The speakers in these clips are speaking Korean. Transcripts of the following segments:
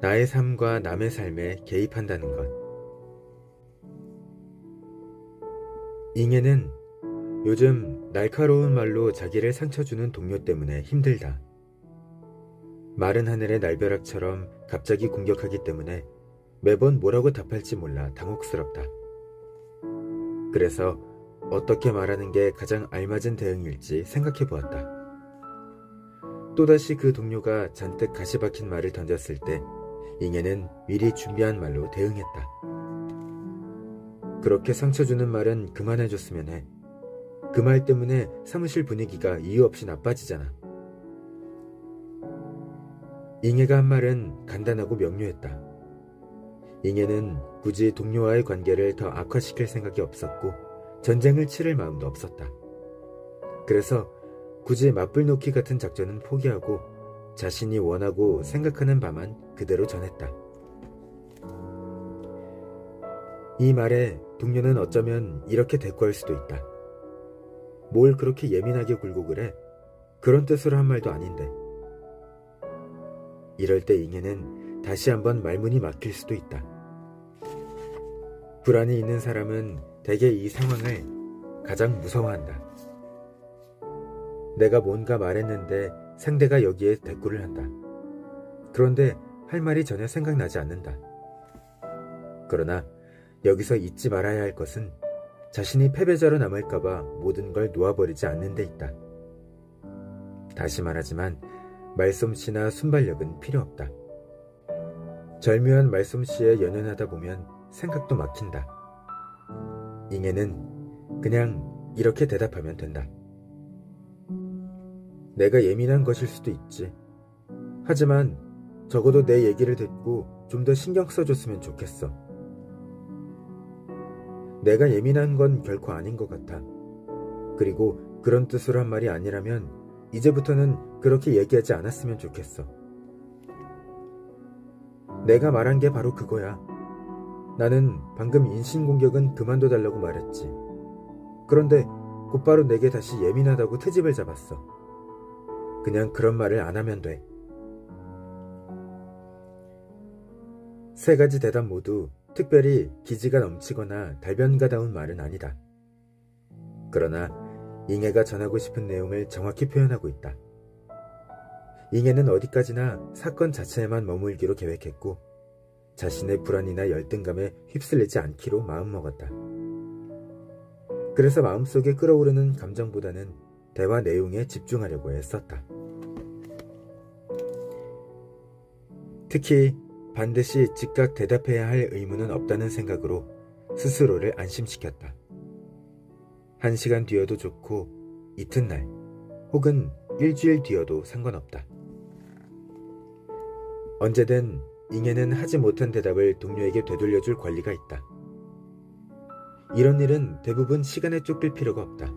나의 삶과 남의 삶에 개입한다는 것. 잉에는 요즘 날카로운 말로 자기를 상처주는 동료 때문에 힘들다. 마른 하늘의 날벼락처럼 갑자기 공격하기 때문에 매번 뭐라고 답할지 몰라 당혹스럽다. 그래서 어떻게 말하는 게 가장 알맞은 대응일지 생각해 보았다. 또다시 그 동료가 잔뜩 가시 박힌 말을 던졌을 때 잉에는 미리 준비한 말로 대응했다. 그렇게 상처 주는 말은 그만해줬으면 해. 그 말 때문에 사무실 분위기가 이유 없이 나빠지잖아. 잉에가 한 말은 간단하고 명료했다. 잉에는 굳이 동료와의 관계를 더 악화시킬 생각이 없었고 전쟁을 치를 마음도 없었다. 그래서 굳이 맞불 놓기 같은 작전은 포기하고 자신이 원하고 생각하는 바만 그대로 전했다. 이 말에 동료는 어쩌면 이렇게 대꾸할 수도 있다. 뭘 그렇게 예민하게 굴고 그래? 그런 뜻으로 한 말도 아닌데. 이럴 때 잉에는 다시 한번 말문이 막힐 수도 있다. 불안이 있는 사람은 대개 이 상황을 가장 무서워한다. 내가 뭔가 말했는데 상대가 여기에 대꾸를 한다. 그런데 할 말이 전혀 생각나지 않는다. 그러나 여기서 잊지 말아야 할 것은 자신이 패배자로 남을까봐 모든 걸 놓아버리지 않는 데 있다. 다시 말하지만 말솜씨나 순발력은 필요 없다. 절묘한 말솜씨에 연연하다 보면 생각도 막힌다. 잉에는 그냥 이렇게 대답하면 된다. 내가 예민한 것일 수도 있지. 하지만 적어도 내 얘기를 듣고 좀 더 신경 써줬으면 좋겠어. 내가 예민한 건 결코 아닌 것 같아. 그리고 그런 뜻으로 한 말이 아니라면 이제부터는 그렇게 얘기하지 않았으면 좋겠어. 내가 말한 게 바로 그거야. 나는 방금 인신공격은 그만둬달라고 말했지. 그런데 곧바로 내게 다시 예민하다고 트집을 잡았어. 그냥 그런 말을 안 하면 돼. 세 가지 대답 모두 특별히 기지가 넘치거나 달변가다운 말은 아니다. 그러나 잉에가 전하고 싶은 내용을 정확히 표현하고 있다. 잉에는 어디까지나 사건 자체에만 머물기로 계획했고 자신의 불안이나 열등감에 휩쓸리지 않기로 마음먹었다. 그래서 마음속에 끓어오르는 감정보다는 대화 내용에 집중하려고 애썼다. 특히 반드시 즉각 대답해야 할 의무는 없다는 생각으로 스스로를 안심시켰다. 1시간 뒤여도 좋고 이튿날 혹은 일주일 뒤여도 상관없다. 언제든 잉에는 하지 못한 대답을 동료에게 되돌려줄 권리가 있다. 이런 일은 대부분 시간에 쫓길 필요가 없다.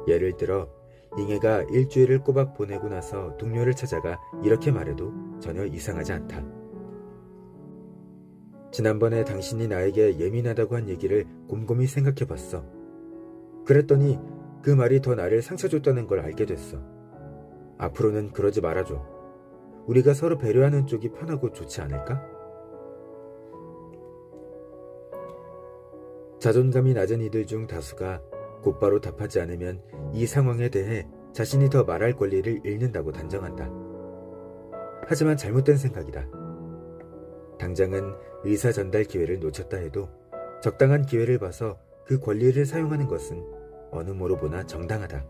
예를 들어 잉에가 일주일을 꼬박 보내고 나서 동료를 찾아가 이렇게 말해도 전혀 이상하지 않다. 지난번에 당신이 나에게 예민하다고 한 얘기를 곰곰이 생각해봤어. 그랬더니 그 말이 더 나를 상처 줬다는 걸 알게 됐어. 앞으로는 그러지 말아줘. 우리가 서로 배려하는 쪽이 편하고 좋지 않을까? 자존감이 낮은 이들 중 다수가 곧바로 답하지 않으면 이 상황에 대해 자신이 더 말할 권리를 잃는다고 단정한다. 하지만 잘못된 생각이다. 당장은 의사 전달 기회를 놓쳤다 해도 적당한 기회를 봐서 그 권리를 사용하는 것은 어느 모로 보나 정당하다.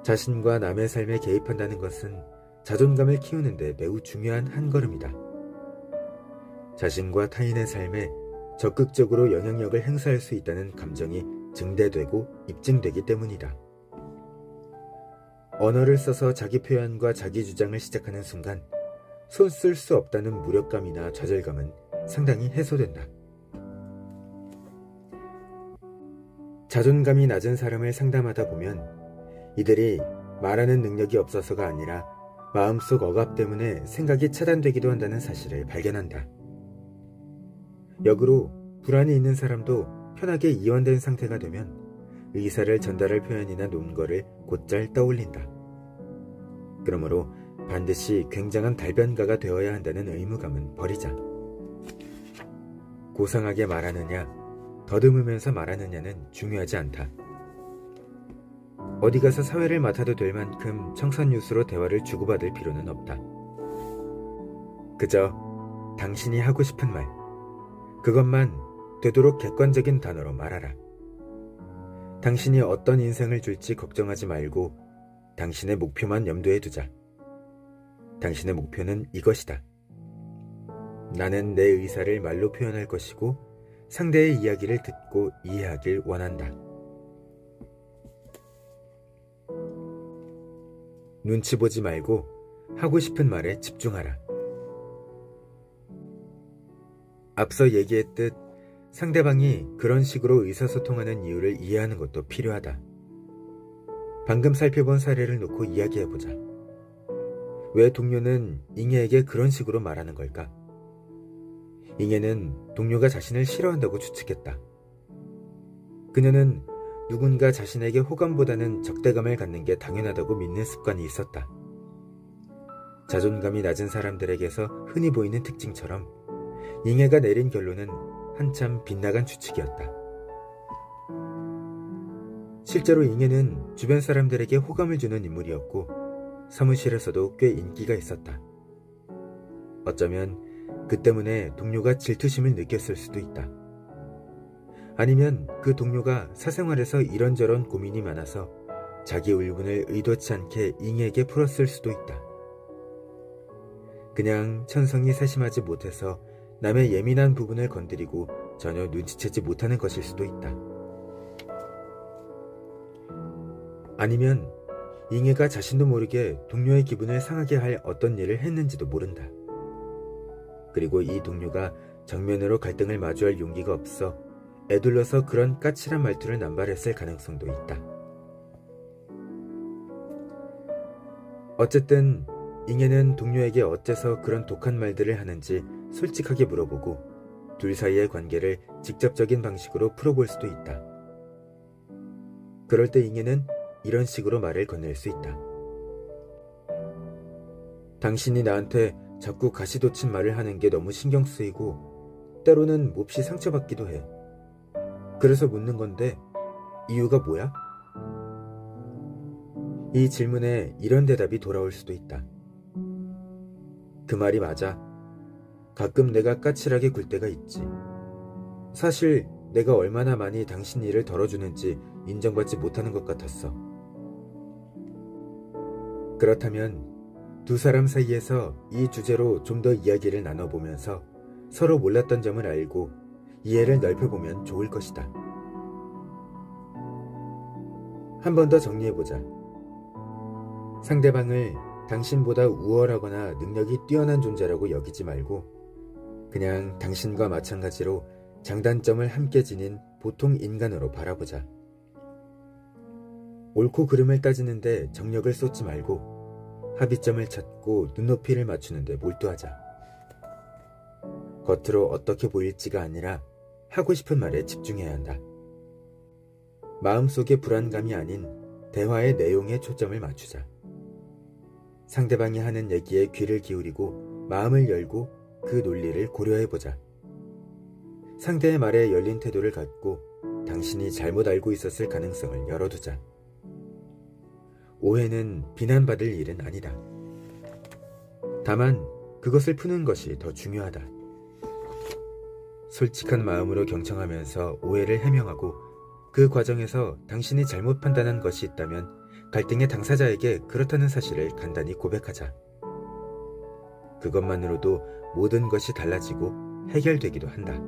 자신과 남의 삶에 개입한다는 것은 자존감을 키우는 데 매우 중요한 한 걸음이다. 자신과 타인의 삶에 적극적으로 영향력을 행사할 수 있다는 감정이 증대되고 입증되기 때문이다. 언어를 써서 자기 표현과 자기 주장을 시작하는 순간 손 쓸 수 없다는 무력감이나 좌절감은 상당히 해소된다. 자존감이 낮은 사람을 상담하다 보면 이들이 말하는 능력이 없어서가 아니라 마음속 억압 때문에 생각이 차단되기도 한다는 사실을 발견한다. 역으로 불안이 있는 사람도 편하게 이완된 상태가 되면 의사를 전달할 표현이나 논거를 곧잘 떠올린다. 그러므로 반드시 굉장한 달변가가 되어야 한다는 의무감은 버리자. 고상하게 말하느냐, 더듬으면서 말하느냐는 중요하지 않다. 어디 가서 사회를 맡아도 될 만큼 청산유수로 대화를 주고받을 필요는 없다. 그저 당신이 하고 싶은 말, 그것만 되도록 객관적인 단어로 말하라. 당신이 어떤 인생을 줄지 걱정하지 말고 당신의 목표만 염두에 두자. 당신의 목표는 이것이다. 나는 내 의사를 말로 표현할 것이고 상대의 이야기를 듣고 이해하길 원한다. 눈치 보지 말고 하고 싶은 말에 집중하라. 앞서 얘기했듯 상대방이 그런 식으로 의사소통하는 이유를 이해하는 것도 필요하다. 방금 살펴본 사례를 놓고 이야기해보자. 왜 동료는 잉여에게 그런 식으로 말하는 걸까? 잉여는 동료가 자신을 싫어한다고 추측했다. 그녀는 누군가 자신에게 호감보다는 적대감을 갖는 게 당연하다고 믿는 습관이 있었다. 자존감이 낮은 사람들에게서 흔히 보이는 특징처럼 잉여가 내린 결론은 한참 빗나간 추측이었다. 실제로 잉여는 주변 사람들에게 호감을 주는 인물이었고 사무실에서도 꽤 인기가 있었다. 어쩌면 그 때문에 동료가 질투심을 느꼈을 수도 있다. 아니면 그 동료가 사생활에서 이런저런 고민이 많아서 자기 울분을 의도치 않게 잉여에게 풀었을 수도 있다. 그냥 천성이 세심하지 못해서 남의 예민한 부분을 건드리고 전혀 눈치채지 못하는 것일 수도 있다. 아니면 잉여가 자신도 모르게 동료의 기분을 상하게 할 어떤 일을 했는지도 모른다. 그리고 이 동료가 정면으로 갈등을 마주할 용기가 없어 애둘러서 그런 까칠한 말투를 남발했을 가능성도 있다. 어쨌든 잉여는 동료에게 어째서 그런 독한 말들을 하는지 솔직하게 물어보고 둘 사이의 관계를 직접적인 방식으로 풀어볼 수도 있다. 그럴 때 잉여는 이런 식으로 말을 건넬 수 있다. 당신이 나한테 자꾸 가시돋친 말을 하는 게 너무 신경 쓰이고 때로는 몹시 상처받기도 해. 그래서 묻는 건데 이유가 뭐야? 이 질문에 이런 대답이 돌아올 수도 있다. 그 말이 맞아. 가끔 내가 까칠하게 굴 때가 있지. 사실 내가 얼마나 많이 당신 일을 덜어주는지 인정받지 못하는 것 같았어. 그렇다면 두 사람 사이에서 이 주제로 좀 더 이야기를 나눠보면서 서로 몰랐던 점을 알고 이해를 넓혀보면 좋을 것이다. 한 번 더 정리해보자. 상대방을 당신보다 우월하거나 능력이 뛰어난 존재라고 여기지 말고 그냥 당신과 마찬가지로 장단점을 함께 지닌 보통 인간으로 바라보자. 옳고 그름을 따지는데 정력을 쏟지 말고 합의점을 찾고 눈높이를 맞추는데 몰두하자. 겉으로 어떻게 보일지가 아니라 하고 싶은 말에 집중해야 한다. 마음속의 불안감이 아닌 대화의 내용에 초점을 맞추자. 상대방이 하는 얘기에 귀를 기울이고 마음을 열고 그 논리를 고려해보자. 상대의 말에 열린 태도를 갖고 당신이 잘못 알고 있었을 가능성을 열어두자. 오해는 비난받을 일은 아니다. 다만 그것을 푸는 것이 더 중요하다. 솔직한 마음으로 경청하면서 오해를 해명하고 그 과정에서 당신이 잘못 판단한 것이 있다면 갈등의 당사자에게 그렇다는 사실을 간단히 고백하자. 그것만으로도 모든 것이 달라지고 해결되기도 한다.